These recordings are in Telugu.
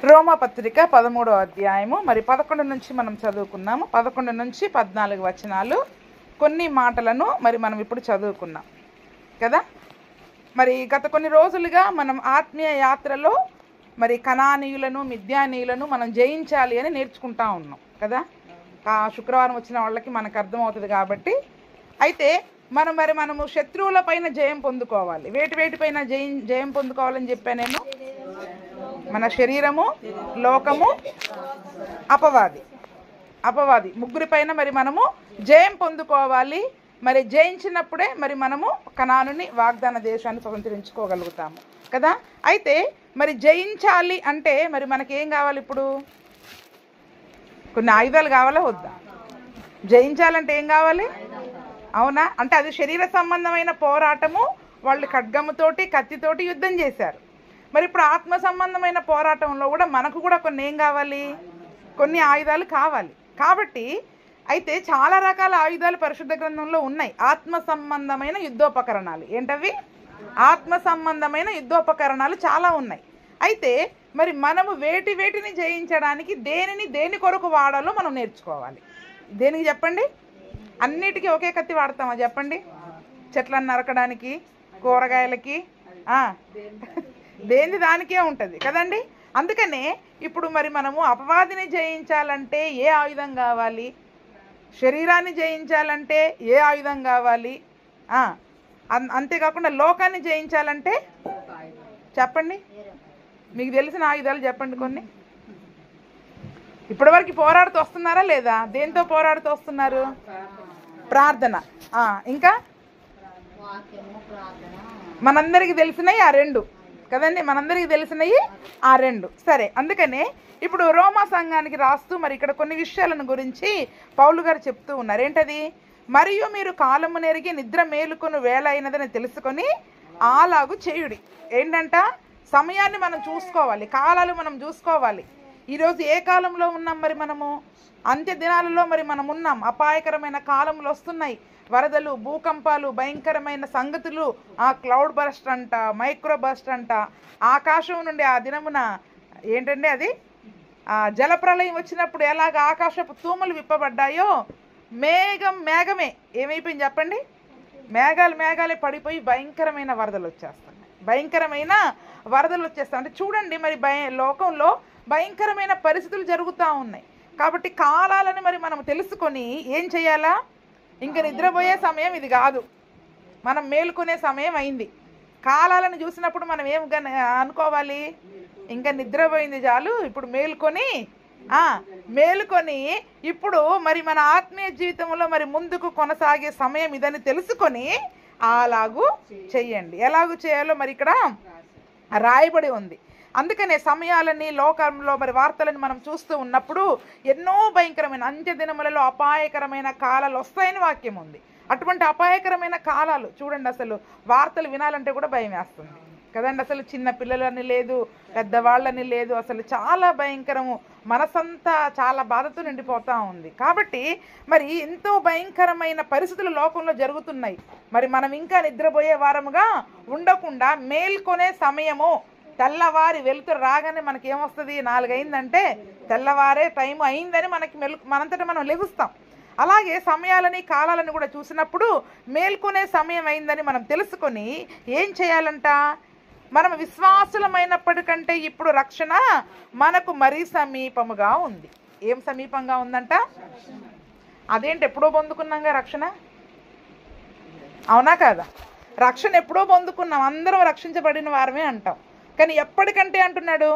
రోమాపత్రిక 13వ అధ్యాయము మరి 11 నుంచి మనం చదువుకున్నాము. 11 నుంచి 14 వచనాలు కొన్ని మాటలను మరి మనం ఇప్పుడు చదువుకున్నాం కదా. మరి గత కొన్ని రోజులుగా మనం ఆత్మీయ యాత్రలో మరి కనానీయులను మిద్యానీయులను మనం జయించాలి అని నేర్చుకుంటా ఉన్నాం కదా. శుక్రవారం వచ్చిన వాళ్ళకి మనకు అర్థమవుతుంది కాబట్టి. అయితే మనము శత్రువుల పైన జయం పొందుకోవాలి. వేటిపైన జయం పొందుకోవాలని చెప్పా నేను. మన శరీరము, లోకము, అపవాది ముగ్గురిపైన మరి మనము జయం పొందుకోవాలి. మరి జయించినప్పుడే మరి మనము కనానుని వాగ్దాన దేశాన్ని స్వతంత్రించుకోగలుగుతాము కదా. అయితే మరి జయించాలి అంటే మరి మనకేం కావాలి? ఇప్పుడు కొన్ని ఆయుధాలు కావాలా వద్దా? జయించాలంటే ఏం కావాలి? అవునా? అంటే అది శరీర సంబంధమైన పోరాటము. వాళ్ళు ఖడ్గముతోటి కత్తితోటి యుద్ధం చేశారు. మరి ఇప్పుడు ఆత్మ సంబంధమైన పోరాటంలో కూడా మనకు కూడా కొన్ని ఏం కావాలి? కొన్ని ఆయుధాలు కావాలి. కాబట్టి అయితే చాలా రకాల ఆయుధాలు పరిశుద్ధ గ్రంథంలో ఉన్నాయి. ఆత్మ సంబంధమైన యుద్ధోపకరణాలు ఏంటవి? ఆత్మ సంబంధమైన యుద్ధోపకరణాలు చాలా ఉన్నాయి. అయితే మరి మనము వేటిని జయించడానికి దేని కొరకు వాడాలో మనం నేర్చుకోవాలి. దేనికి చెప్పండి? అన్నిటికీ ఒకే కత్తి వాడతామా చెప్పండి? చెట్లను నరకడానికి, కూరగాయలకి, దేని దానికే ఉంటుంది కదండి. అందుకనే ఇప్పుడు మరి మనము అపవాదిని జయించాలంటే ఏ ఆయుధం కావాలి? శరీరాన్ని జయించాలంటే ఏ ఆయుధం కావాలి? అంతేకాకుండా లోకాన్ని జయించాలంటే చెప్పండి, మీకు తెలిసిన ఆయుధాలు చెప్పండి కొన్ని. ఇప్పటివరకు పోరాడుతూ వస్తున్నారా లేదా? దేంతో పోరాడుతూ వస్తున్నారు? ప్రార్థన. ఇంకా మనందరికి తెలిసినవి ఆ రెండు కదండి. మనందరికి తెలిసినవి ఆ రెండు. సరే, అందుకనే ఇప్పుడు రోమా సంఘానికి రాస్తూ మరి ఇక్కడ కొన్ని విషయాలను గురించి పౌలు గారు చెప్తూ ఉన్నారు. ఏంటది? మరియు మీరు కాలము నెరిగి నిద్ర మేలుకొని వేళ అయినదని తెలుసుకొని అలాగు చేయుడి. ఏంటంట? సమయాన్ని మనం చూసుకోవాలి, కాలాలు మనం చూసుకోవాలి. ఈరోజు ఏ కాలంలో ఉన్నాం? మరి మనము అంత్య దినాలలో మరి మనం ఉన్నాం. అపాయకరమైన కాలములు వస్తున్నాయి. వరదలు, భూకంపాలు, భయంకరమైన సంగతులు, క్లౌడ్ బర్స్ట్ అంట, మైక్రో బర్స్ట్ అంట, ఆకాశం నుండి ఆ దినమున ఏంటంటే అది జలప్రలయం వచ్చినప్పుడు ఎలాగ ఆకాశపు తూములు విప్పబడ్డాయో మేఘమే ఏమైపోయింది చెప్పండి? మేఘాలే పడిపోయి భయంకరమైన వరదలు వచ్చేస్తాయి. అంటే చూడండి మరి లోకంలో భయంకరమైన పరిస్థితులు జరుగుతూ ఉన్నాయి. కాబట్టి కాలాలను మరి మనం తెలుసుకొని ఏం చేయాలా? ఇంకా నిద్రపోయే సమయం ఇది కాదు, మనం మేలుకునే సమయం అయింది. కాలాలను చూసినప్పుడు మనం ఏం అనుకోవాలి? ఇంకా నిద్రపోయింది చాలు, ఇప్పుడు మేలుకొని ఇప్పుడు మరి మన ఆత్మీయ జీవితంలో మరి ముందుకు కొనసాగే సమయం ఇదని తెలుసుకొని అలాగూ చెయ్యండి. ఎలాగూ చేయాలో మరి ఇక్కడ రాయబడి ఉంది. అందుకనే సమయాలని లోకంలో మరి వార్తలను మనం చూస్తూ ఉన్నప్పుడు ఎన్నో భయంకరమైన అంత్య దినములలో అపాయకరమైన కాలాలు వస్తాయని వాక్యం ఉంది. అటువంటి అపాయకరమైన కాలాలు చూడండి, అసలు వార్తలు వినాలంటే కూడా భయం వేస్తుంది కదండి. అసలు చిన్న పిల్లలని లేదు, పెద్దవాళ్ళని లేదు, అసలు చాలా భయంకరము. మనసంతా చాలా బాధతో నిండిపోతూ ఉంది. కాబట్టి మరి ఎంతో భయంకరమైన పరిస్థితులు లోకంలో జరుగుతున్నాయి. మరి మనం ఇంకా నిద్రపోయే వారముగా ఉండకుండా మేల్కొనే సమయము, తెల్లవారి వెలుతురు రాగానే మనకి ఏమొస్తుంది? 4 అయిందంటే తెల్లవారే టైం అయిందని మనంతటా మనం లెగుస్తాం. అలాగే సమయాలని కాలాలని కూడా చూసినప్పుడు మేల్కొనే సమయం అయిందని మనం తెలుసుకొని ఏం చేయాలంట? మనం విశ్వాసులమైనప్పటికంటే ఇప్పుడు రక్షణ మనకు మరీ సమీపముగా ఉంది. ఏం సమీపంగా ఉందంట? అదేంటి? ఎప్పుడో పొందుకున్నాంగా రక్షణ, అవునా కాదా? రక్షణ ఎప్పుడో పొందుకున్నాం, అందరం రక్షించబడిన వారమే అంటాం. కానీ ఎప్పటికంటే అంటున్నాడు?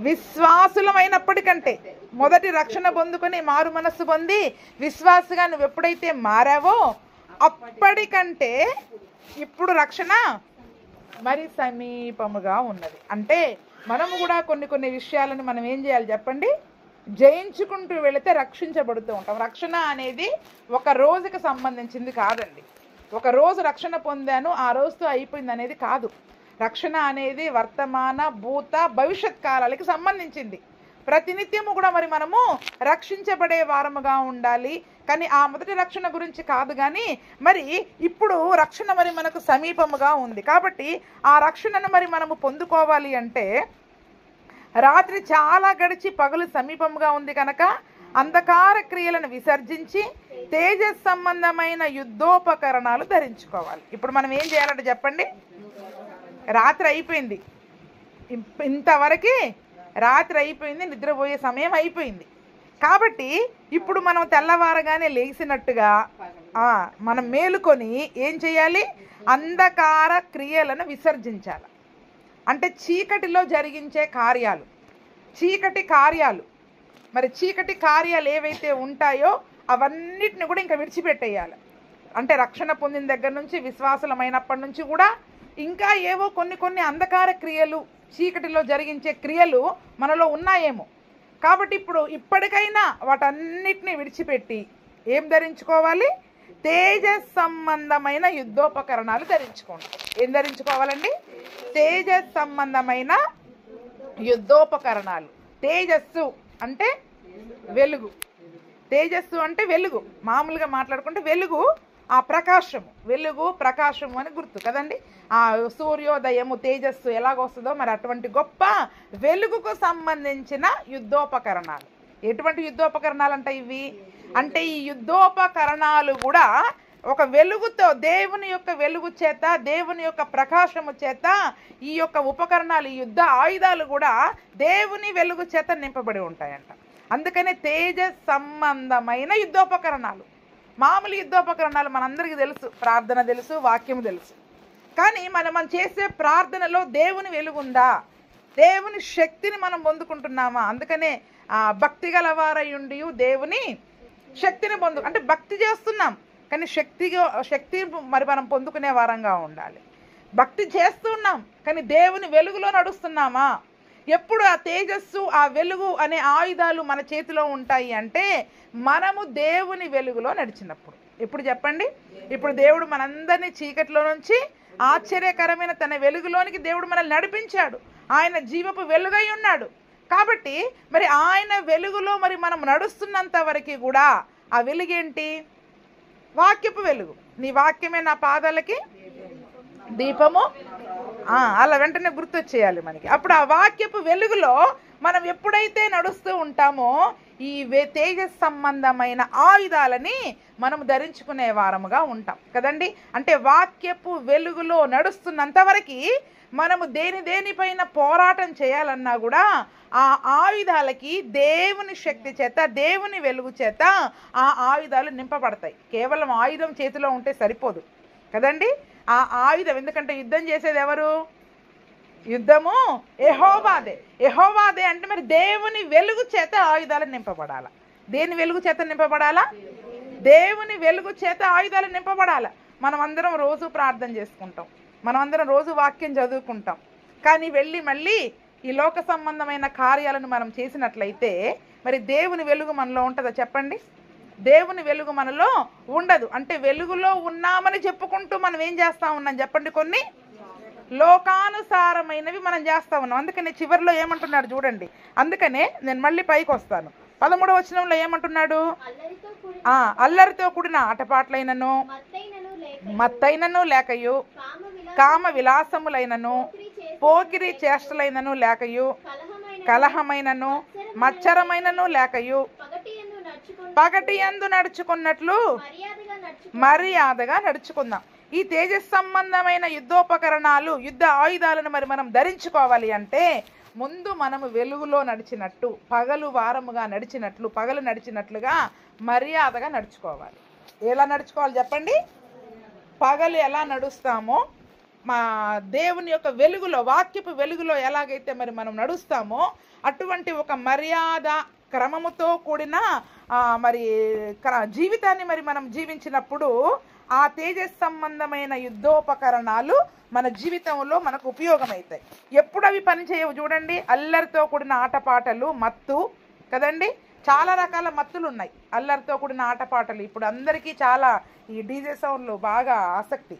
విశ్వాసులమైనప్పటికంటే. మొదటి రక్షణ పొందుకొని మారు మనస్సు పొంది విశ్వాసగా నువ్వు ఎప్పుడైతే మారావో అప్పటికంటే ఇప్పుడు రక్షణ మరి సమీపముగా ఉన్నది. అంటే మనము కూడా కొన్ని విషయాలను మనం ఏం చేయాలి చెప్పండి? జయించుకుంటూ వెళితే రక్షించబడుతూ ఉంటాం. రక్షణ అనేది ఒక రోజుకి సంబంధించింది కాదండి. ఒక రోజు రక్షణ పొందాను ఆ రోజుతో అయిపోయింది అనేది కాదు. రక్షణ అనేది వర్తమాన, భూత, భవిష్యత్ కాలాలకి సంబంధించింది. ప్రతినిత్యము కూడా మరి మనము రక్షించబడే వారముగా ఉండాలి. కానీ ఆ మొదటి రక్షణ గురించి కాదు, కానీ మరి ఇప్పుడు రక్షణ మరి మనకు సమీపముగా ఉంది. కాబట్టి ఆ రక్షణను మరి మనము పొందుకోవాలి అంటే రాత్రి చాలా గడిచి పగలు సమీపంగా ఉంది కనుక అంధకార క్రియలను విసర్జించి తేజస్ సంబంధమైన యుద్ధోపకరణాలు ధరించుకోవాలి. ఇప్పుడు మనం ఏం చేయాలంటే చెప్పండి, రాత్రి అయిపోయింది, ఇంతవరకు రాత్రి అయిపోయింది, నిద్రపోయే సమయం అయిపోయింది. కాబట్టి ఇప్పుడు మనం తెల్లవారగానే లేచినట్టుగా మనం మేలుకొని ఏం చేయాలి, అంధకార క్రియలను విసర్జించాలి. అంటే చీకటిలో జరిగించే కార్యాలు, చీకటి కార్యాలు, మరి చీకటి కార్యాలు ఏవైతే ఉంటాయో అవన్నిటిని కూడా ఇంకా విడిచిపెట్టేయాలి. అంటే రక్షణ పొందిన దగ్గర నుంచి, విశ్వాసులమైనప్పటి నుంచి కూడా ఇంకా ఏవో కొన్ని అంధకార క్రియలు, చీకటిలో జరిగించే క్రియలు మనలో ఉన్నాయేమో. కాబట్టి ఇప్పటికైనా వాటన్నిటిని విడిచిపెట్టి ఏం ధరించుకోవాలి, తేజస్ సంబంధమైన యుద్ధోపకరణాలు ధరించుకోండి. ఏం ధరించుకోవాలండి, తేజస్ సంబంధమైన యుద్ధోపకరణాలు. తేజస్సు అంటే వెలుగు, తేజస్సు అంటే వెలుగు. మామూలుగా మాట్లాడుకుంటే వెలుగు, ఆ ప్రకాశము, వెలుగు ప్రకాశము అని గుర్తు కదండి. ఆ సూర్యోదయము తేజస్సు ఎలాగొస్తుందో మరి అటువంటి గొప్ప వెలుగుకు సంబంధించిన యుద్ధోపకరణాలు. ఎటువంటి యుద్ధోపకరణాలు అంటే ఇవి అంటే ఈ యుద్ధోపకరణాలు కూడా ఒక వెలుగుతో, దేవుని యొక్క వెలుగు చేత, దేవుని యొక్క ప్రకాశము చేత ఈ యొక్క ఉపకరణాలు, ఈ యుద్ధ ఆయుధాలు కూడా దేవుని వెలుగు చేత నింపబడి ఉంటాయంట. అందుకనే తేజస్ సంబంధమైన యుద్ధోపకరణాలు. మామూలు యుద్ధోపకరణాలు మనందరికీ తెలుసు, ప్రార్థన తెలుసు, వాక్యము తెలుసు. కానీ మనం చేసే ప్రార్థనలో దేవుని వెలుగుందా, దేవుని శక్తిని మనం పొందుకుంటున్నామా? అందుకనే భక్తి గలవారయుండి దేవుని శక్తిని అంటే భక్తి చేస్తున్నాం కానీ శక్తి మరి మనం పొందుకునే వారంగా ఉండాలి. భక్తి చేస్తున్నాం కానీ దేవుని వెలుగులో నడుస్తున్నామా? ఎప్పుడు ఆ తేజస్సు, ఆ వెలుగు అనే ఆయుధాలు మన చేతిలో ఉంటాయి అంటే మనము దేవుని వెలుగులో నడిచినప్పుడు. ఇప్పుడు చెప్పండి, ఇప్పుడు దేవుడు మనందరినీ చీకటిలో నుంచి ఆశ్చర్యకరమైన తన వెలుగులోనికి దేవుడు మనల్ని నడిపించాడు. ఆయన జీవపు వెలుగై ఉన్నాడు. కాబట్టి మరి ఆయన వెలుగులో మరి మనం నడుస్తున్నంత వరకు కూడా ఆ వెలుగేంటి, వాక్యపు వెలుగు. నీ వాక్యమే నా పాదాలకి దీపము, అలా వెంటనే గుర్తొచ్చేయాలి మనకి. అప్పుడు ఆ వాక్యపు వెలుగులో మనం ఎప్పుడైతే నడుస్తూ ఉంటామో ఈ తేజస్ సంబంధమైన ఆయుధాలని మనం ధరించుకునే వారముగా ఉంటాం కదండి. అంటే వాక్యపు వెలుగులో నడుస్తున్నంత వరకు మనము దేనిపైన పోరాటం చేయాలన్నా కూడా ఆ ఆయుధాలకి దేవుని శక్తి చేత, దేవుని వెలుగు చేత ఆ ఆయుధాలు నింపబడతాయి. కేవలం ఆయుధం చేతిలో ఉంటే సరిపోదు కదండి. ఆ ఆయుధం, ఎందుకంటే యుద్ధం చేసేది ఎవరు? యుద్ధము యెహోవాదే. యెహోవాదే అంటే మరి దేవుని వెలుగు చేత ఆయుధాలు నింపబడాల. దేని వెలుగు చేత నింపబడాలా? దేవుని వెలుగు చేత ఆయుధాలు నింపబడాల. మనం అందరం రోజు ప్రార్థన చేసుకుంటాం, మనం అందరం రోజు వాక్యం చదువుకుంటాం. కానీ వెళ్ళి మళ్ళీ ఈ లోక సంబంధమైన కార్యాలను మనం చేసినట్లయితే మరి దేవుని వెలుగు మనలో ఉంటుందా చెప్పండి? దేవుని వెలుగు మనలో ఉండదు. అంటే వెలుగులో ఉన్నామని చెప్పుకుంటూ మనం ఏం చేస్తా ఉన్నాం చెప్పండి? కొన్ని లోకానుసారమైనవి మనం చేస్తా ఉన్నాం. అందుకనే చివరిలో ఏమంటున్నాడు చూడండి. అందుకనే నేను మళ్ళీ పైకి వస్తాను. 13వ వచనంలో ఏమంటున్నాడు? అల్లరితో కూడిన ఆటపాట్లైనను, మత్తైనను లేకయు, కామ విలాసములైనను, పోకిరి చేష్టలైనను లేకయు, కలహమైనను, మచ్చరమైనను లేకయు, పగటి యందు నడుచుకున్నట్లు మర్యాదగా నడుచుకుందాం. ఈ తేజస్ సంబంధమైన యుద్ధోపకరణాలు, యుద్ధ ఆయుధాలను మరి మనం ధరించుకోవాలి అంటే ముందు మనము వెలుగులో నడిచినట్టు, పగలు వారముగా నడిచినట్లు, పగలు నడిచినట్లుగా మర్యాదగా నడుచుకోవాలి. ఎలా నడుచుకోవాలి చెప్పండి? పగలు ఎలా నడుస్తామో, మా దేవుని యొక్క వెలుగులో, వాక్యపు వెలుగులో ఎలాగైతే మరి మనం నడుస్తామో అటువంటి ఒక మర్యాద క్రమముతో కూడిన మరి జీవితాన్ని మరి మనం జీవించినప్పుడు ఆ తేజస్ సంబంధమైన యుద్ధోపకరణాలు మన జీవితంలో మనకు ఉపయోగమవుతాయి. ఎప్పుడు అవి పనిచేయవు చూడండి. అల్లరితో కూడిన ఆటపాటలు, మత్తు కదండి. చాలా రకాల మత్తులు ఉన్నాయి. అల్లరితో కూడిన ఆటపాటలు ఇప్పుడు అందరికీ చాలా ఈ డీజే సౌండ్లు బాగా ఆసక్తి.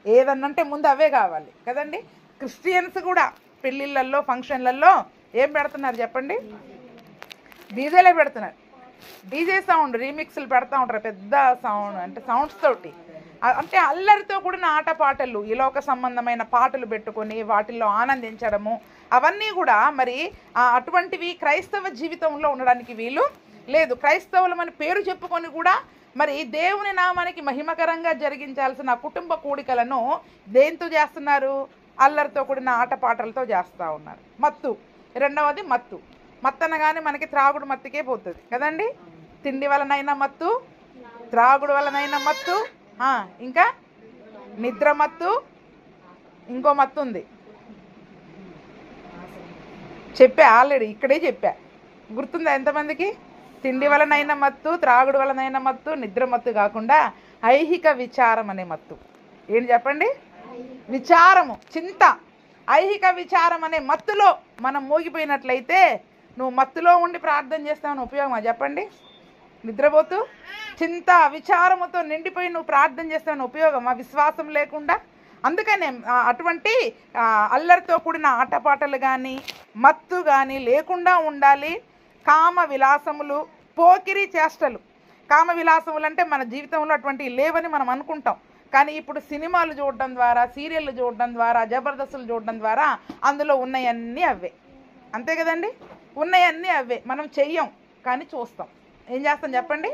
ఏదన్నంటే ముందు అవే కావాలి కదండి. క్రిస్టియన్స్ కూడా పెళ్ళిళ్ళల్లో, ఫంక్షన్లలో ఏం పెడుతున్నారు చెప్పండి? డీజేలే పెడుతున్నారు. డీజే సౌండ్ రీమిక్స్లు పెడతా ఉంటారు, పెద్ద సౌండ్ అంటే సౌండ్స్ తోటి. అంటే అల్లరితో కూడిన ఆటపాటలు, ఈ లోక సంబంధమైన పాటలు పెట్టుకొని వాటిల్లో ఆనందించడము, అవన్నీ కూడా మరి అటువంటివి క్రైస్తవ జీవితంలో ఉండడానికి వీలు లేదు. క్రైస్తవులమని పేరు చెప్పుకొని కూడా మరి దేవుని నామానికి మహిమకరంగా జరిగించాల్సిన కుటుంబ కూడికలను దేంతో చేస్తున్నారు? అల్లరితో కూడిన ఆటపాటలతో చేస్తూ ఉన్నారు. మత్తు, రెండవది మత్తు. మత్తు అనగానే మనకి త్రాగుడు మత్తుకే పోతుంది కదండి. తిండి వలనైనా మత్తు, త్రాగుడు వలనైనా మత్తు, ఇంకా నిద్ర మత్తు, ఇంకో మత్తు ఉంది చెప్పా ఆల్రెడీ, ఇక్కడే చెప్పా, గుర్తుందా ఎంతమందికి? తిండి వలనైనా మత్తు, త్రాగుడు వలనైనా మత్తు, నిద్ర మత్తు కాకుండా ఐహిక విచారం అనే మత్తు. ఏంటి చెప్పండి? విచారము, చింత. ఐహిక విచారం అనే మత్తులో మనం మోగిపోయినట్లయితే నువ్వు మత్తులో ఉండి ప్రార్థన చేస్తావని ఉపయోగమా చెప్పండి? నిద్రపోతూ చింత విచారముతో నిండిపోయి నువ్వు ప్రార్థన చేస్తావని ఉపయోగమా విశ్వాసం లేకుండా? అందుకనే అటువంటి అల్లరితో కూడిన ఆటపాటలు కానీ మత్తు కానీ లేకుండా ఉండాలి. కామ విలాసములు, పోకిరి చేష్టలు. కామ విలాసములు అంటే మన జీవితంలో అటువంటివి లేవని మనం అనుకుంటాం, కానీ ఇప్పుడు సినిమాలు చూడడం ద్వారా, సీరియళ్ళు చూడడం ద్వారా, జబర్దస్తులు చూడడం ద్వారా అందులో ఉన్నాయన్నీ అవే. అంతే కదండి, ఉన్నాయన్నీ అవే. మనం చెయ్యం కానీ చూస్తాం. ఏం చేస్తాం చెప్పండి?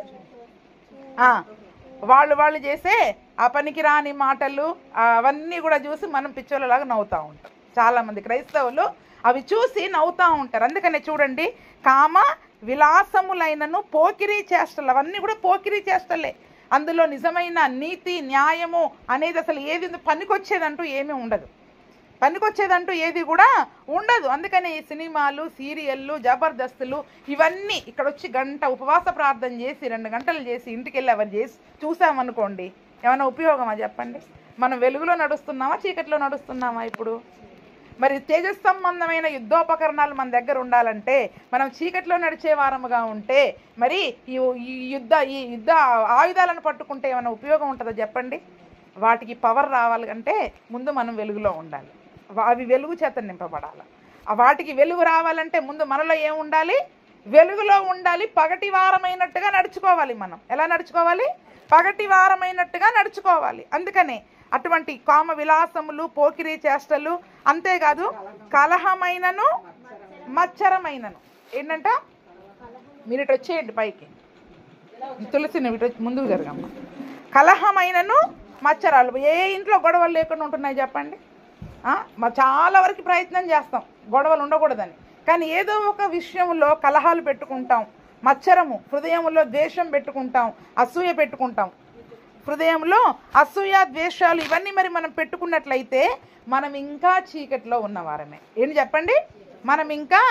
వాళ్ళు చేసే ఆ పనికి రాని మాటలు అవన్నీ కూడా చూసి మనం పిచ్చోళ్ళలాగా నవ్వుతూ ఉంటాం. చాలామంది క్రైస్తవులు అవి చూసి నవ్వుతూ ఉంటారు. అందుకనే చూడండి, కామ విలాసములైనను పోకిరీ చేష్టలు, అవన్నీ కూడా పోకిరీ చేష్టలే. అందులో నిజమైన నీతి న్యాయము అనేది అసలు ఏది పనికొచ్చేదంటూ ఏమీ ఉండదు. పనికొచ్చేదంటూ ఏది కూడా ఉండదు. అందుకని ఈ సినిమాలు, సీరియళ్ళు, జబర్దస్తులు ఇవన్నీ ఇక్కడ వచ్చి గంట ఉపవాస ప్రార్థన చేసి 2 గంటలు చేసి ఇంటికి వెళ్ళి అవన్నీ చేసి చూసామనుకోండి, ఏమైనా ఉపయోగమా చెప్పండి? మనం వెలుగులో నడుస్తున్నామా, చీకట్లో నడుస్తున్నామా? ఇప్పుడు మరి తేజస్ సంబంధమైన యుద్ధోపకరణాలు మన దగ్గర ఉండాలంటే మనం చీకట్లో నడిచే వారముగా ఉంటే మరి ఈ యుద్ధ ఆయుధాలను పట్టుకుంటే ఏమైనా ఉపయోగం ఉంటుందో చెప్పండి? వాటికి పవర్ రావాలి అంటే ముందు మనం వెలుగులో ఉండాలి. అవి వెలుగు చేత నింపబడాలి. వాటికి వెలుగు రావాలంటే ముందు మనలో ఏం ఉండాలి? వెలుగులో ఉండాలి. పగటి వారమైనట్టుగా నడుచుకోవాలి. మనం ఎలా నడుచుకోవాలి? పగటి వారమైనట్టుగా నడుచుకోవాలి. అందుకనే అటువంటి కామ విలాసములు, పోకిరీ చేష్టలు, అంతేకాదు కలహమైనను మచ్చరమైనను. ఏంటంట? మీరు ఇటు వచ్చేయండి పైకి, తులసి నువ్వు ఇటు ముందుకు జరగమ్మ. కలహమైనను మచ్చరాలు. ఏ ఇంట్లో గొడవలు లేకుండా ఉంటున్నాయి చెప్పండి? చాలా వరకు ప్రయత్నం చేస్తాం గొడవలు ఉండకూడదని, కానీ ఏదో ఒక విషయంలో కలహాలు పెట్టుకుంటాం. మచ్చరము, హృదయంలో ద్వేషం పెట్టుకుంటాం, అసూయ పెట్టుకుంటాం. హృదయంలో అసూయ, ద్వేషాలు ఇవన్నీ మరి మనం పెట్టుకున్నట్లయితే మనం ఇంకా చీకటిలో ఉన్నవారమే. ఏంటి చెప్పండి? మనం ఇంకా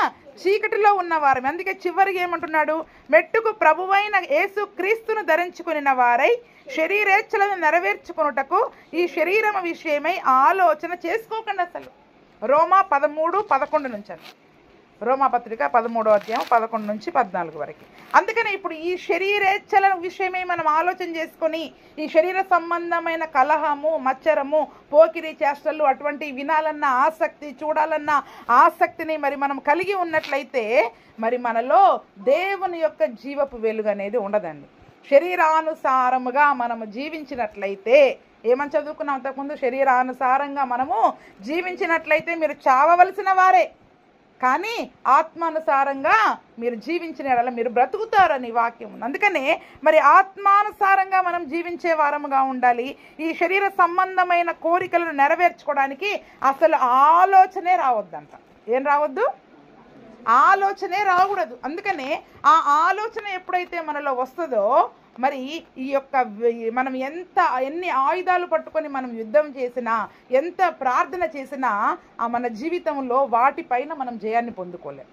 చీకటిలో ఉన్నవారమే. అందుకే చివరికి ఏమంటున్నాడు? మెట్టుకు ప్రభువైన యేసు క్రీస్తును ధరించుకుని వారై శరీరేచ్ఛలను నెరవేర్చుకున్నటకు ఈ శరీరము విషయమై ఆలోచన చేసుకోకండి. అసలు రోమా 13:11 నుంచి అని, రోమాపత్రిక 13వ అధ్యాయం 11 నుంచి 14 వరకు. అందుకని ఇప్పుడు ఈ శరీరేచ్ఛల విషయమై మనం ఆలోచన చేసుకొని ఈ శరీర సంబంధమైన కలహము, మచ్చరము, పోకిరీ చేష్టలు అటువంటి వినాలన్న ఆసక్తి, చూడాలన్న ఆసక్తిని మరి మనం కలిగి ఉన్నట్లయితే మరి మనలో దేవుని యొక్క జీవపు వెలుగు అనేది ఉండదండి. శరీరానుసారముగా మనము జీవించినట్లయితే, ఏమని చదువుకున్నాం అంతకుముందు? శరీరానుసారంగా మనము జీవించినట్లయితే మీరు చావవలసిన వారే, కానీ ఆత్మానుసారంగా మీరు జీవించిన మీరు బ్రతుకుతారని వాక్యం ఉంది. అందుకనే మరి ఆత్మానుసారంగా మనం జీవించే వారముగా ఉండాలి. ఈ శరీర సంబంధమైన కోరికలను నెరవేర్చుకోవడానికి అసలు ఆలోచనే రావద్దంట. ఏం రావద్దు? ఆలోచనే రాకూడదు. అందుకనే ఆ ఆలోచన ఎప్పుడైతే మనలో వస్తుందో మరి ఈ యొక్క మనం ఎన్ని ఆయుధాలు పట్టుకొని మనం యుద్ధం చేసినా, ఎంత ప్రార్థన చేసినా మన జీవితంలో వాటిపైన మనం జయాన్ని పొందుకోలేం.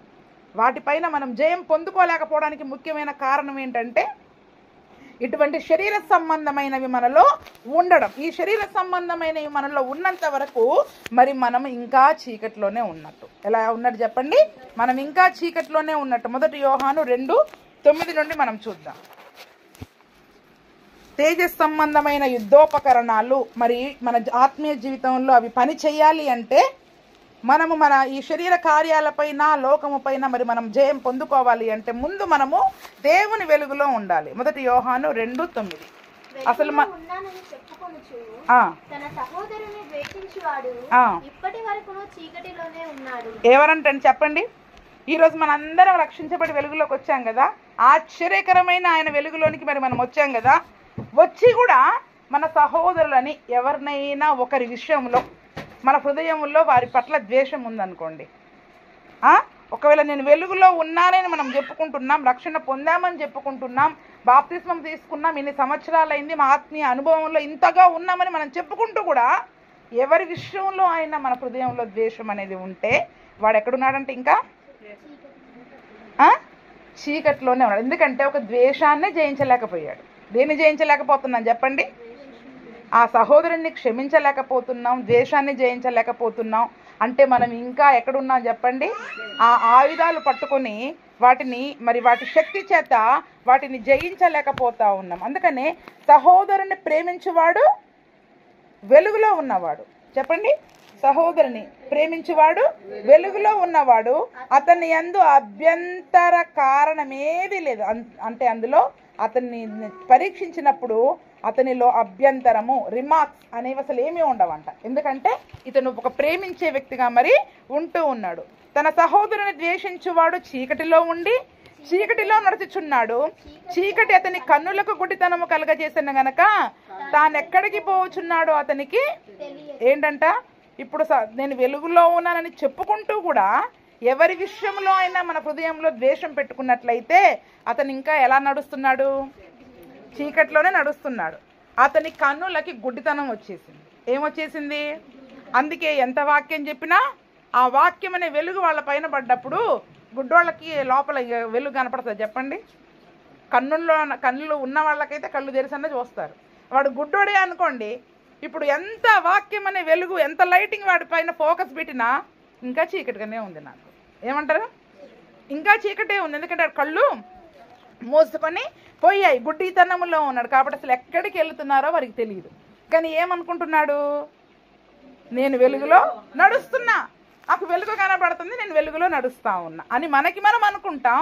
వాటిపైన మనం జయం పొందుకోలేకపోవడానికి ముఖ్యమైన కారణం ఏంటంటే ఇటువంటి శరీర సంబంధమైనవి మనలో ఉండడం. ఈ శరీర సంబంధమైనవి మనలో ఉన్నంత వరకు మరి మనం ఇంకా చీకట్లోనే ఉన్నట్టు. ఎలా ఉన్నట్టు చెప్పండి? మనం ఇంకా చీకట్లోనే ఉన్నట్టు. 1 యోహాను 2:9 నుండి మనం చూద్దాం. తేజస్ సంబంధమైన యుద్ధోపకరణాలు మరి మన ఆత్మీయ జీవితంలో అవి పని చేయాలి అంటే మనము మన ఈ శరీర కార్యాలపైన, లోకము పైన మరి మనం జయం పొందుకోవాలి అంటే ముందు మనము దేవుని వెలుగులో ఉండాలి. 1 యోహాను 2:9. అసలు ఎవరంటే చెప్పండి, ఈరోజు మనందరం రక్షించబడి వెలుగులోకి వచ్చాం కదా, ఆశ్చర్యకరమైన ఆయన వెలుగులోనికి మరి మనం వచ్చాం కదా, వచ్చి కూడా మన సహోదరులని ఎవరినైనా ఒకరి విషయంలో మన హృదయంలో వారి పట్ల ద్వేషం ఉందనుకోండి, ఒకవేళ నేను వెలుగులో ఉన్నానని మనం చెప్పుకుంటున్నాం, రక్షణ పొందామని చెప్పుకుంటున్నాం, బాప్తిస్మం తీసుకున్నాం, ఇన్ని సంవత్సరాలైంది, మా ఆత్మీయ అనుభవంలో ఇంతగా ఉన్నామని మనం చెప్పుకుంటూ కూడా ఎవరి విషయంలో అయినా మన హృదయంలో ద్వేషం అనేది ఉంటే వాడు ఎక్కడున్నాడంటే ఇంకా చీకట్లోనే ఉన్నాడు. ఎందుకంటే ఒక ద్వేషాన్నే జయించలేకపోయాడు. దేన్ని జయించలేకపోతున్నాం చెప్పండి? ఆ సహోదరుని క్షమించలేకపోతున్నాం, ద్వేషాన్ని జయించలేకపోతున్నాం అంటే మనం ఇంకా ఎక్కడున్నాం చెప్పండి? ఆ ఆయుధాలు పట్టుకొని వాటిని మరి వాటి శక్తి చేత వాటిని జయించలేకపోతా ఉన్నాం. అందుకనే సహోదరుని ప్రేమించువాడు వెలుగులో ఉన్నవాడు. చెప్పండి, సహోదరుని ప్రేమించువాడు వెలుగులో ఉన్నవాడు, అతని యందు అభ్యంతర కారణమేది లేదు. అంటే అందులో అతన్ని పరీక్షించినప్పుడు అతనిలో అభ్యంతరము, రిమార్క్స్ అనేవి అసలు ఏమీ ఉండవంట. ఎందుకంటే ఇతను ఒక ప్రేమించే వ్యక్తిగా మరి ఉంటూ ఉన్నాడు. తన సహోదరుని ద్వేషించువాడు చీకటిలో ఉండి చీకటిలో నడుచుచున్నాడు. చీకటి అతని కన్నులకు గుడ్డితనము కలగజేసిన గనక తానెక్కడికి పోవచ్చున్నాడో అతనికి ఏంటంట. ఇప్పుడు నేను వెలుగులో ఉన్నానని చెప్పుకుంటూ కూడా ఎవరి విషయంలో అయినా మన హృదయంలో ద్వేషం పెట్టుకున్నట్లయితే అతను ఇంకా ఎలా నడుస్తున్నాడు? చీకట్లోనే నడుస్తున్నాడు. అతని కన్నులకి గుడ్డితనం వచ్చేసింది. ఏమొచ్చేసింది? అందుకే ఎంత వాక్యం చెప్పినా ఆ వాక్యం అనే వెలుగు వాళ్ళ పైన పడ్డప్పుడు గుడ్డోళ్ళకి లోపల వెలుగు కనపడుతుంది. చెప్పండి, కన్నులు ఉన్న వాళ్ళకైతే కళ్ళు తెరిసన్నా చూస్తారు. వాడు గుడ్డోడే అనుకోండి, ఇప్పుడు ఎంత వాక్యం అనే వెలుగు, ఎంత లైటింగ్ వాడి పైన ఫోకస్ పెట్టినా ఇంకా చీకటిగానే ఉంది. నాకు ఏమంటారు? ఇంకా చీకటే ఉంది. ఎందుకంటే కళ్ళు మూసుకొని పోయాయి, గుడ్డితనంలో ఉన్నాడు కాబట్టి అసలు ఎక్కడికి వెళ్తున్నారో వారికి తెలియదు. కానీ ఏమనుకుంటున్నాడు? నేను వెలుగులో నడుస్తున్నా, నాకు వెలుగు కనబడుతుంది, నేను వెలుగులో నడుస్తూ ఉన్నా అని మనకి మనం అనుకుంటాం.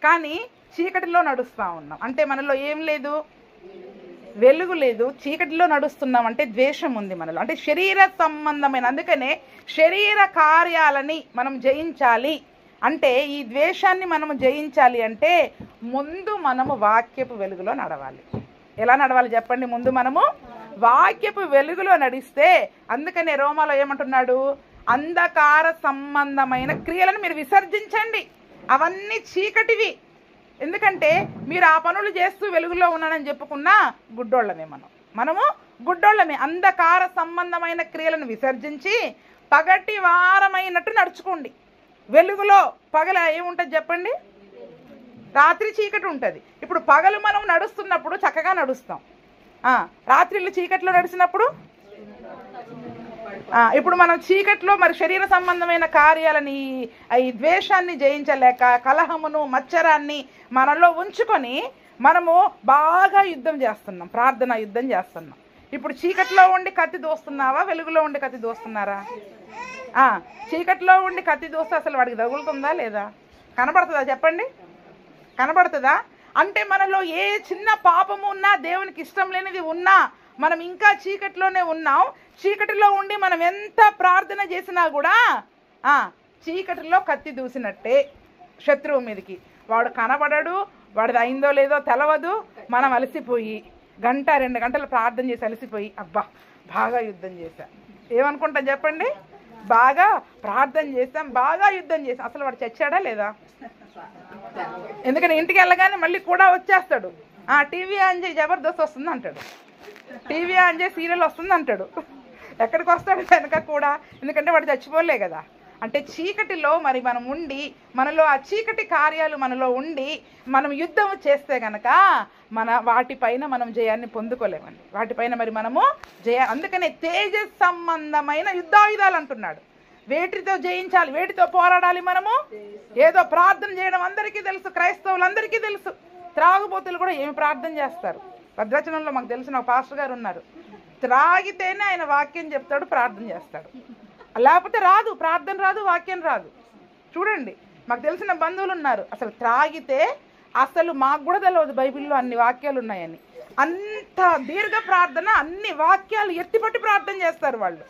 కానీ చీకటిలో నడుస్తూ ఉన్నాం అంటే మనలో ఏం లేదు? వెలుగు లేదు. చీకటిలో నడుస్తున్నాం అంటే ద్వేషం ఉంది మనలో, అంటే శరీర సంబంధమైన. అందుకనే శరీర కార్యాలని మనం జయించాలి అంటే, ఈ ద్వేషాన్ని మనము జయించాలి అంటే ముందు మనము వాక్యపు వెలుగులో నడవాలి. ఎలా నడవాలి చెప్పండి? ముందు మనము వాక్యపు వెలుగులో నడిస్తే, అందుకనే రోమాలో ఏమంటున్నాడు? అంధకార సంబంధమైన క్రియలను మీరు విసర్జించండి, అవన్నీ చీకటివి. ఎందుకంటే మీరు ఆ పనులు చేస్తూ వెలుగులో ఉన్నానని చెప్పుకున్నా గుడ్డోళ్ళమే. మనము గుడ్డోళ్ళమే. అంధకార సంబంధమైన క్రియలను విసర్జించి పగటి వారమైనట్టు నడుచుకోండి. వెలుగులో పగల ఏముంటుంది చెప్పండి? రాత్రి చీకటి ఉంటుంది. ఇప్పుడు పగలు మనం నడుస్తున్నప్పుడు చక్కగా నడుస్తాం, రాత్రిళ్ళు చీకట్లో నడిచినప్పుడు ఇప్పుడు మనం చీకట్లో మరి శరీర సంబంధమైన కార్యాలని, ఈ ద్వేషాన్ని జయించలేక కలహమును మచ్చరాన్ని మనలో ఉంచుకొని మనము బాగా యుద్ధం చేస్తున్నాం, ప్రార్థన యుద్ధం చేస్తున్నాం. ఇప్పుడు చీకట్లో ఉండి కత్తి దోస్తున్నావా? వెలుగులో ఉండి కత్తి దోస్తున్నారా? చీకట్లో ఉండి కత్తి దోస్తే అసలు వాడికి తగులుతుందా లేదా? కనబడుతుందా చెప్పండి? కనబడుతుందా? అంటే మనలో ఏ చిన్న పాపము ఉన్నా, దేవునికి ఇష్టం లేనిది ఉన్నా, మనం ఇంకా చీకటిలోనే ఉన్నాం. చీకటిలో ఉండి మనం ఎంత ప్రార్థన చేసినా కూడా చీకటిలో కత్తి దూసినట్టే శత్రువు మీదకి. వాడు కనబడడు, వాడిది అయిందో లేదో తెలవదు. మనం అలసిపోయి 1-2 గంటలు ప్రార్థన చేసి అలసిపోయి అబ్బా బాగా యుద్ధం చేశాం ఏమనుకుంటాం చెప్పండి? బాగా ప్రార్థన చేస్తాం, బాగా యుద్ధం చేస్తాం. అసలు వాడు చచ్చాడా లేదా? ఎందుకంటే ఇంటికి వెళ్ళగానే మళ్ళీ కూడా వచ్చేస్తాడు. టీవీ ఆన్ చేయి, జబర్దస్త్ వస్తుంది అంటాడు, టీవీ ఆన్ చేసి సీరియల్ వస్తుంది అంటాడు. ఎక్కడికి వస్తాడు వెనక కూడా? ఎందుకంటే వాడు చచ్చిపోలే కదా. అంటే చీకటిలో మరి మనం ఉండి, మనలో ఆ చీకటి కార్యాలు మనలో ఉండి మనం యుద్ధం చేస్తే గనక వాటిపైన మనం జయాన్ని పొందుకోలేమండి. వాటిపైన మరి మనము అందుకనే తేజస్ సంబంధమైన యుద్ధాయుధాలు అంటున్నాడు. వేటితో జయించాలి, వేటితో పోరాడాలి మనము? ఏదో ప్రార్థన చేయడం అందరికీ తెలుసు, క్రైస్తవులందరికీ తెలుసు. త్రాగుబోతులు కూడా ఏమి ప్రార్థన చేస్తారు? భద్రాచలంలో మాకు తెలిసిన ఒక పాస్టర్ గారు ఉన్నారు. త్రాగితేనే ఆయన వాక్యం చెప్తాడు, ప్రార్థన చేస్తాడు. లేకపోతే రాదు, ప్రార్థన రాదు, వాక్యం రాదు. చూడండి, మాకు తెలిసిన బంధువులు ఉన్నారు, అసలు త్రాగితే అసలు మాకు కూడా తెలియదు బైబిల్లో అన్ని వాక్యాలు ఉన్నాయని. అంత దీర్ఘ ప్రార్థన, అన్ని వాక్యాలు ఎత్తిపట్టి ప్రార్థన చేస్తారు వాళ్ళు.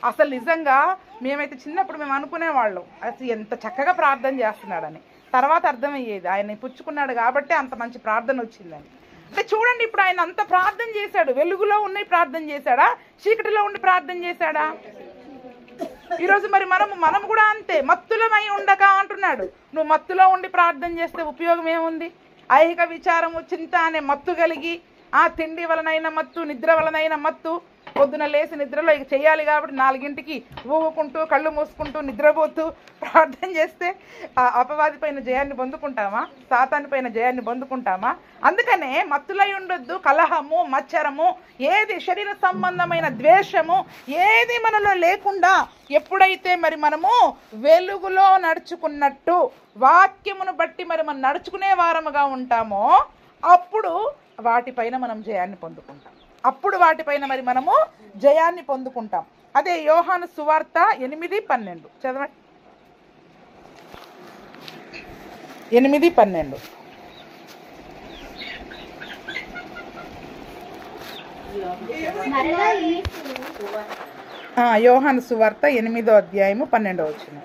అసలు నిజంగా మేమైతే చిన్నప్పుడు మేము అనుకునేవాళ్ళం అసలు ఎంత చక్కగా ప్రార్థన చేస్తున్నాడని. తర్వాత అర్థమయ్యేది ఆయన పుచ్చుకున్నాడు కాబట్టి అంత మంచి ప్రార్థన వచ్చిందని. అంటే చూడండి, ఇప్పుడు ఆయన అంత ప్రార్థన చేశాడు. వెలుగులో ఉండి ప్రార్థన చేశాడా, చీకటిలో ఉండి ప్రార్థన చేశాడా? ఈరోజు మరి మనము కూడా అంతే, మత్తులమై ఉండక అంటున్నాడు. నువ్వు మత్తులో ఉండి ప్రార్థన చేస్తే ఉపయోగం ఏముంది? ఐహిక విచారము, చింత అనే మత్తు కలిగి, ఆ తిండి వలనైన మత్తు, నిద్ర వలనైన మత్తు, పొద్దున లేసి నిద్రలో ఇక చేయాలి కాబట్టి 4ంటికి ఊవుకుంటూ కళ్ళు మూసుకుంటూ నిద్రపోతూ ప్రార్థన చేస్తే ఆ అపవాది పైన జయాన్ని పొందుకుంటామా? సాతాను పైన జయాన్ని పొందుకుంటామా? అందుకనే మత్తులై ఉండొద్దు. కలహము, మచ్చరము, ఏది శరీర సంబంధమైన ద్వేషము ఏది మనలో లేకుండా ఎప్పుడైతే మరి మనము వెలుగులో నడుచుకున్నట్టు వాక్యమును బట్టి మరి మనం నడుచుకునే వారముగా ఉంటామో అప్పుడు వాటిపైన మనం జయాన్ని పొందుకుంటాం. అప్పుడు వాటిపైన మరి మనము జయాన్ని పొందుకుంటాం. అదే యోహాను సువార్త 8:12 చదవండి. 8:12 యోహాను సువార్త 8వ అధ్యాయము 12వ వచనం.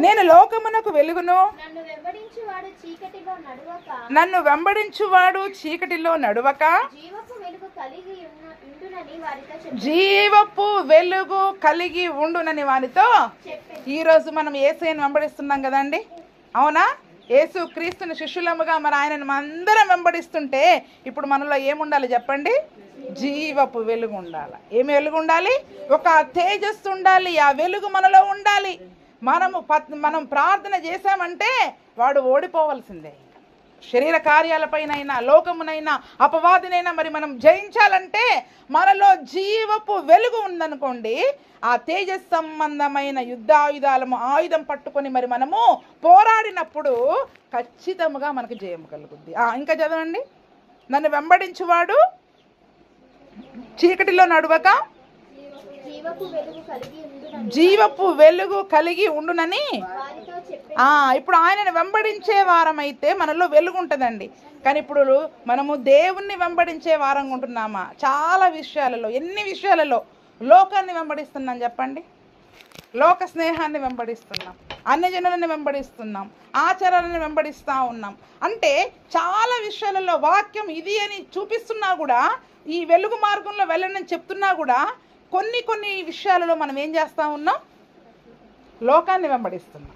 నేను లోకమునకు వెలుగును, నన్ను వెంబడించువాడు చీకటిలో నడువక జీవపు వెలుగు కలిగి ఉండునని వానితో. ఈరోజు మనం యేసుని వెంబడిస్తున్నాం కదండి, అవునా? యేసు క్రీస్తుని శిష్యులముగా మరి ఆయనను అందరం వెంబడిస్తుంటే ఇప్పుడు మనలో ఏముండాలి చెప్పండి? జీవపు వెలుగు ఉండాలి. ఏమి వెలుగు ఉండాలి? ఒక తేజస్సు ఉండాలి. ఆ వెలుగు మనలో ఉండాలి. మనం ప్రార్థన చేశామంటే వాడు ఓడిపోవలసిందే. శరీర కార్యాలపైనైనా లోకమునైనా అపవాదినైనా మరి మనం జయించాలంటే మనలో జీవపు వెలుగు ఉందనుకోండి, ఆ తేజస్ సంబంధమైన ఆయుధం పట్టుకొని మరి మనము పోరాడినప్పుడు ఖచ్చితంగా మనకు జయం కలుగుద్ది. ఇంకా చదవండి. నన్ను వెంబడించువాడు చీకటిలో నడువక జీవపు వెలుగు కలిగి ఉండునని. ఇప్పుడు ఆయనను వెంబడించే వారమైతే మనలో వెలుగు ఉంటుందండి. కానీ ఇప్పుడు మనము దేవుణ్ణి వెంబడించే వారంగా ఉంటున్నామా? చాలా విషయాలలో, ఎన్ని విషయాలలో లోకాన్ని వెంబడిస్తున్నాం చెప్పండి? లోక స్నేహాన్ని వెంబడిస్తున్నాం, అన్యజనులను వెంబడిస్తున్నాం, ఆచారాలను వెంబడిస్తూ ఉన్నాం. అంటే చాలా విషయాలలో వాక్యం ఇది అని చూపిస్తున్నా కూడా, ఈ వెలుగు మార్గంలో వెళ్ళనని చెప్తున్నా కూడా కొన్ని విషయాలలో మనం ఏం చేస్తూ ఉన్నాం? లోకాన్ని వెంబడిస్తున్నాం.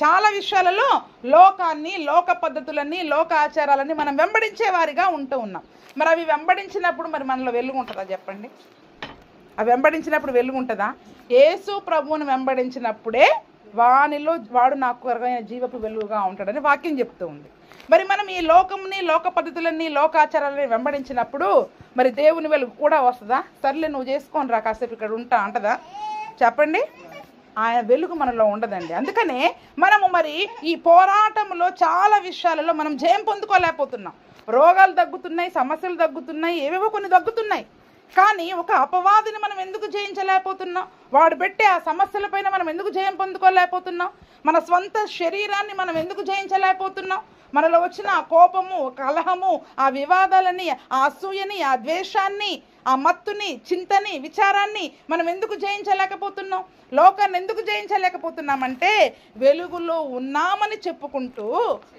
చాలా విషయాలలో లోకాన్ని, లోక పద్ధతులని, లోక ఆచారాలని మనం వెంబడించే వారిగా ఉంటూ ఉన్నాం. మరి అవి వెంబడించినప్పుడు మరి మనలో వెలుగు ఉంటుందా చెప్పండి? అవి వెంబడించినప్పుడు వెలుగు ఉంటుందా? యేసు ప్రభువుని వెంబడించినప్పుడే వాడు నాకు కొరగైన జీవపు వెలుగుగా ఉంటాడని వాక్యం చెప్తూ ఉంది. మరి మనం ఈ లోకంని, లోక పద్ధతులని, లోకాచారాలని వెంబడించినప్పుడు మరి దేవుని వెలుగు కూడా వస్తుందా? సర్లే నువ్వు చేసుకొని రా, కాసేపు ఇక్కడ ఉంటా అంటదా చెప్పండి? ఆయన వెలుగు మనలో ఉండదండి. అందుకనే మనము మరి ఈ పోరాటంలో చాలా విషయాలలో మనం జయం పొందుకోలేకపోతున్నాం. రోగాలు తగ్గుతున్నాయి, సమస్యలు తగ్గుతున్నాయి, ఏవేవో కొన్ని తగ్గుతున్నాయి. కానీ ఒక అపవాదిని మనం ఎందుకు జయించలేకపోతున్నాం? వాడు పెట్టే ఆ సమస్యలపైన మనం ఎందుకు జయం పొందుకోలేకపోతున్నాం? మన స్వంత శరీరాన్ని మనం ఎందుకు జయించలేకపోతున్నాం? మనలో వచ్చిన ఆ కోపము, కలహము, ఆ వివాదాలని, ఆ అసూయని, ఆ ద్వేషాన్ని, ఆ మత్తుని, చింతని, విచారాన్ని మనం ఎందుకు జయించలేకపోతున్నాం? లోకాన్ని ఎందుకు జయించలేకపోతున్నామంటే వెలుగులో ఉన్నామని చెప్పుకుంటూ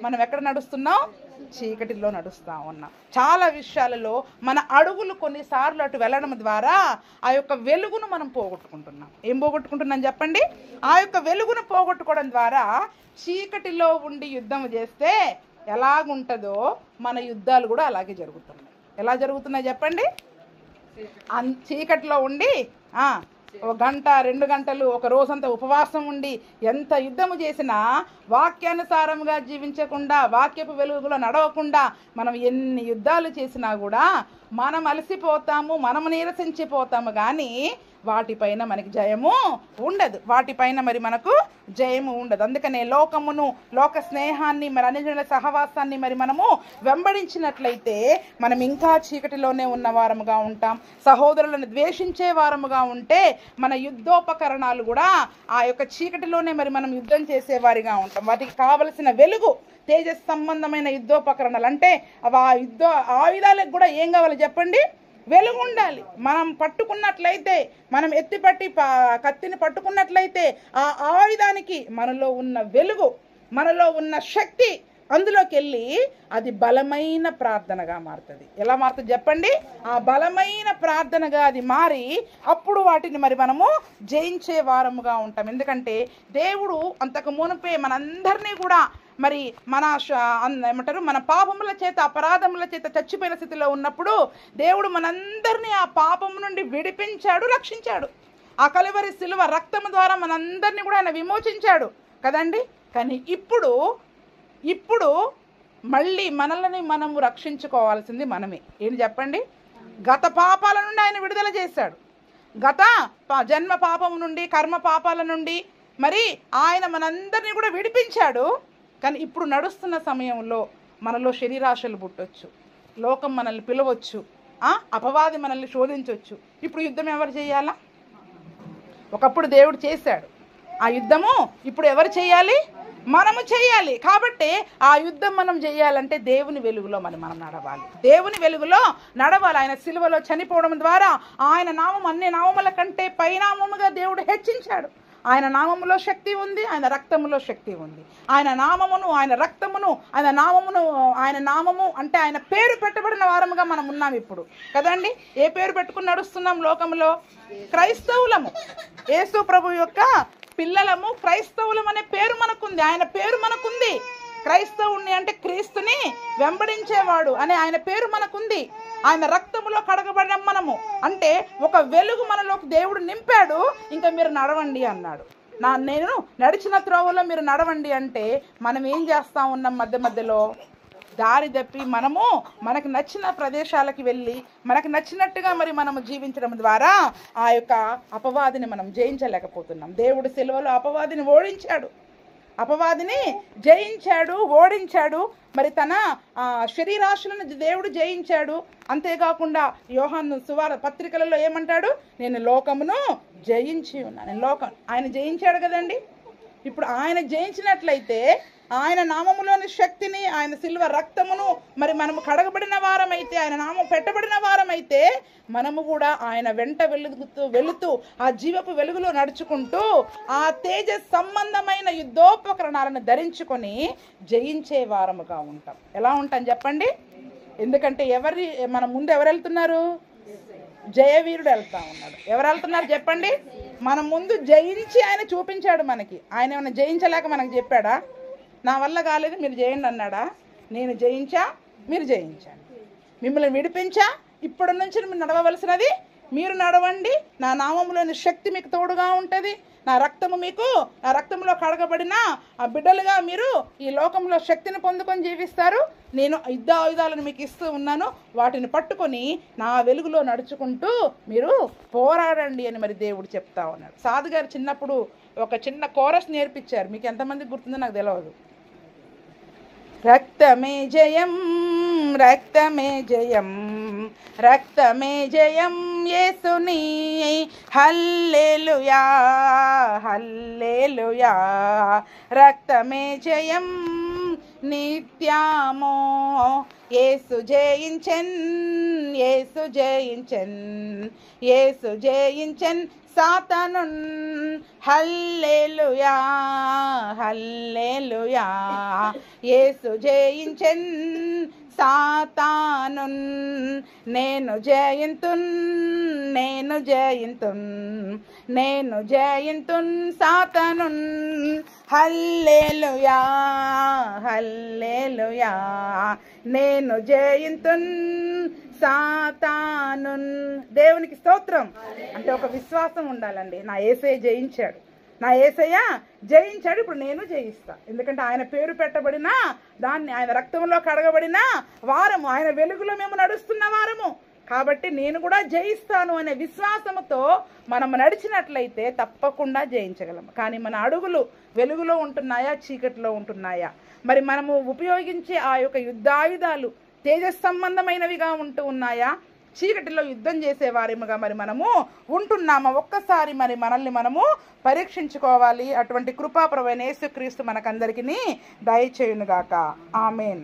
మనం ఎక్కడ నడుస్తున్నాం? చీకటిలో నడుస్తూ ఉన్నాం. చాలా విషయాలలో మన అడుగులు కొన్నిసార్లు అటు వెళ్ళడం ద్వారా ఆ యొక్క వెలుగును మనం పోగొట్టుకుంటున్నాం. ఏం పోగొట్టుకుంటున్నాం చెప్పండి? ఆ యొక్క వెలుగును పోగొట్టుకోవడం ద్వారా చీకటిలో ఉండి యుద్ధం చేస్తే ఎలాగుంటుందో మన యుద్ధాలు కూడా అలాగే జరుగుతున్నాయి. ఎలా జరుగుతున్నాయి చెప్పండి? చీకటిలో ఉండి 1 గంట 2 గంటలు ఒక రోజంతా ఉపవాసం ఉండి ఎంత యుద్ధము చేసినా వాక్యానుసారంగా జీవించకుండా, వాక్యపు వెలుగులో నడవకుండా మనం ఎన్ని యుద్ధాలు చేసినా కూడా మనం అలసిపోతాము, మనము నీరసించిపోతాము. కానీ వాటిపైన మనకి జయము ఉండదు, వాటిపైన మరి మనకు జయము ఉండదు. అందుకనే లోకమును, లోక స్నేహాన్ని, మరి అన్యజనుల సహవాసాన్ని మరి మనము వెంబడించినట్లయితే మనం ఇంకా చీకటిలోనే ఉన్న వారముగా ఉంటాం. సహోదరులను ద్వేషించే వారముగా ఉంటే మన యుద్ధోపకరణాలు కూడా ఆ యొక్క చీకటిలోనే మరి మనం యుద్ధం చేసేవారిగా ఉంటాం. వాటికి కావలసిన వెలుగు, తేజస్ సంబంధమైన యుద్ధోపకరణాలు అంటే ఆ యుద్ధ ఆయుధాలకు కూడా ఏం కావాలి చెప్పండి? వెలుగు ఉండాలి. మనం పట్టుకున్నట్లయితే, మనం ఎత్తిపట్టి కత్తిని పట్టుకున్నట్లయితే ఆ ఆయుధానికి మనలో ఉన్న వెలుగు, మనలో ఉన్న శక్తి అందులోకి వెళ్ళి అది బలమైన ప్రార్థనగా మారుతుంది. ఎలా మారుతుంది చెప్పండి? ఆ బలమైన ప్రార్థనగా అది మారి అప్పుడు వాటిని మరి మనము జయించే వారముగా ఉంటాం. ఎందుకంటే దేవుడు అంతకు మునుపే మనందరినీ కూడా మరి మన ఏమంటారు, మన పాపముల చేత, అపరాధముల చేత చచ్చిపోయిన స్థితిలో ఉన్నప్పుడు దేవుడు మనందరినీ ఆ పాపము నుండి విడిపించాడు, రక్షించాడు. ఆ కలువరి శిలువ రక్తము ద్వారా మనందరినీ కూడా ఆయన విమోచించాడు కదండి. కానీ ఇప్పుడు మళ్ళీ మనల్ని మనము రక్షించుకోవాల్సింది మనమే. ఏంటి చెప్పండి? గత పాపాల నుండి ఆయన విడుదల చేశాడు. గత జన్మ పాపం నుండి, కర్మ పాపాల నుండి మరి ఆయన మనందరినీ కూడా విడిపించాడు. కానీ ఇప్పుడు నడుస్తున్న సమయంలో మనలో శరీరాశలు పుట్టొచ్చు, లోకం మనల్ని పిలవచ్చు, అపవాది మనల్ని శోధించవచ్చు. ఇప్పుడు యుద్ధం ఎవరు చేయాలా? ఒకప్పుడు దేవుడు చేశాడు ఆ యుద్ధము, ఇప్పుడు ఎవరు చేయాలి? మనము చేయాలి. కాబట్టి ఆ యుద్ధం మనం చేయాలంటే దేవుని వెలుగులో మనం నడవాలి, దేవుని వెలుగులో నడవాలి. ఆయన సిలువలో చనిపోవడం ద్వారా ఆయన నామం అన్ని నామముల కంటే పైనామముగా దేవుడు హెచ్చించాడు. ఆయన నామములో శక్తి ఉంది, ఆయన రక్తములో శక్తి ఉంది. ఆయన నామమును, ఆయన రక్తమును, ఆయన నామము అంటే ఆయన పేరు పెట్టబడిన వారముగా మనం ఉన్నాం ఇప్పుడు కదండి. ఏ పేరు పెట్టుకుని నడుస్తున్నాం లోకంలో? క్రైస్తవులము, యేసు ప్రభు యొక్క పిల్లలము, క్రైస్తవులం అనే పేరు మనకుంది, ఆయన పేరు మనకుంది. క్రైస్తవుని అంటే క్రీస్తుని వెంబడించేవాడు అనే ఆయన పేరు మనకుంది. ఆయన రక్తములో కడగబడిన మనము అంటే ఒక వెలుగు మనలోకి దేవుడు నింపాడు. ఇంకా మీరు నడవండి అన్నాడు. నేను నడిచిన త్రోవలో మీరు నడవండి అంటే మనం ఏం చేస్తా ఉన్నాం? మధ్యలో దారి తప్పి మనకు నచ్చిన ప్రదేశాలకి వెళ్ళి మనకు నచ్చినట్టుగా మరి మనము జీవించడం ద్వారా ఆ యొక్క అపవాదిని మనం జయించలేకపోతున్నాం. దేవుడు సిలువలో అపవాదిని ఓడించాడు, అపవాదిని జయించాడు, ఓడించాడు. మరి తన శరీరాశులను దేవుడు జయించాడు. అంతేకాకుండా యోహాను సువార్త పత్రికలలో ఏమంటాడు? నేను లోకమును జయించి ఉన్నాను. ఆయన జయించాడు కదండి. ఇప్పుడు ఆయన జయించినట్లయితే ఆయన నామములోని శక్తిని, ఆయన సిల్వ రక్తమును మరి మనము కడగబడిన వారమైతే, ఆయన నామం పెట్టబడిన వారమైతే మనము కూడా ఆయన వెంట వెళుతూ ఆ జీవపు వెలుగులో నడుచుకుంటూ ఆ తేజ సంబంధమైన యుద్ధోపకరణాలను ధరించుకొని జయించే వారముగా ఉంటాం. ఎలా ఉంటాం చెప్పండి? ఎందుకంటే మన ముందు ఎవరు వెళ్తున్నారు? జయవీరుడు వెళ్తా ఉన్నాడు. ఎవరు వెళ్తున్నారు చెప్పండి? మన ముందు జయించి ఆయన చూపించాడు మనకి. ఆయన ఏమైనా జయించలేక మనకు చెప్పాడా? నా వల్ల కాలేదు మీరు చేయండి అన్నాడా? నేను జయించా, మీరు జయించండి. మిమ్మల్ని విడిపించా, ఇప్పటి నుంచి మీరు నడవవలసినది మీరు నడవండి. నా నామములోని శక్తి మీకు తోడుగా ఉంటుంది. నా రక్తములో కడగబడిన ఆ బిడ్డలుగా మీరు ఈ లోకంలో శక్తిని పొందుకొని జీవిస్తారు. నేను యుద్ధ ఆయుధాలను మీకు ఇస్తూ ఉన్నాను, వాటిని పట్టుకొని నా వెలుగులో నడుచుకుంటూ మీరు పోరాడండి అని మరి దేవుడు చెప్తా ఉన్నాడు. సాధు గారు చిన్నప్పుడు ఒక చిన్న కోరస్ నేర్పించారు. మీకు ఎంతమందికి గుర్తుందో నాకు తెలియదు. రక్తమే జయం, రక్తమే జయం, రక్తమే జయం యేసుని, హల్లెలూయా హల్లెలూయా. రక్తమే జయం నిత్యము, యేసు జయించెన్, యేసు జయించెన్, యేసు జయించెన్ సాతానున్, హల్లెలూయా హల్లెలూయా. యేసు జయించెన్ సాతానున్, నేను జయింతున్, నేను జయింతున్, నేను జయింతున్ సాతానున్, హల్లెలూయా హల్లెలూయా. నేను జయింతున్ సాతానున్. దేవునికి స్తోత్రం. అంటే ఒక విశ్వాసం ఉండాలండి. నా యేసయ్య జయించాడు, నా యేసయ్య జయించాడు, ఇప్పుడు నేను జయిస్తా. ఎందుకంటే ఆయన పేరు పెట్టబడిన దాన్ని, ఆయన రక్తంలో కడగబడిన వారము, ఆయన వెలుగులో మేము నడుస్తున్న వారము. కాబట్టి నేను కూడా జయిస్తాను అనే విశ్వాసముతో మనం నడిచినట్లయితే తప్పకుండా జయించగలం. కానీ మన అడుగులు వెలుగులో ఉంటున్నాయా, చీకటిలో ఉంటున్నాయా? మరి మనము ఉపయోగించే ఆ యొక్క యుద్ధాయుధాలు తేజస్ సంబంధమైనవిగా ఉంటూ ఉన్నాయా, చీకటిలో యుద్ధం చేసేవారేముగా మరి మనము ఉంటున్నామా? ఒక్కసారి మరి మనల్ని మనము పరీక్షించుకోవాలి. అటువంటి కృపాప్రభైన యేసుక్రీస్తు మనకందరికీ దయచేయునుగాక. ఆమేన్.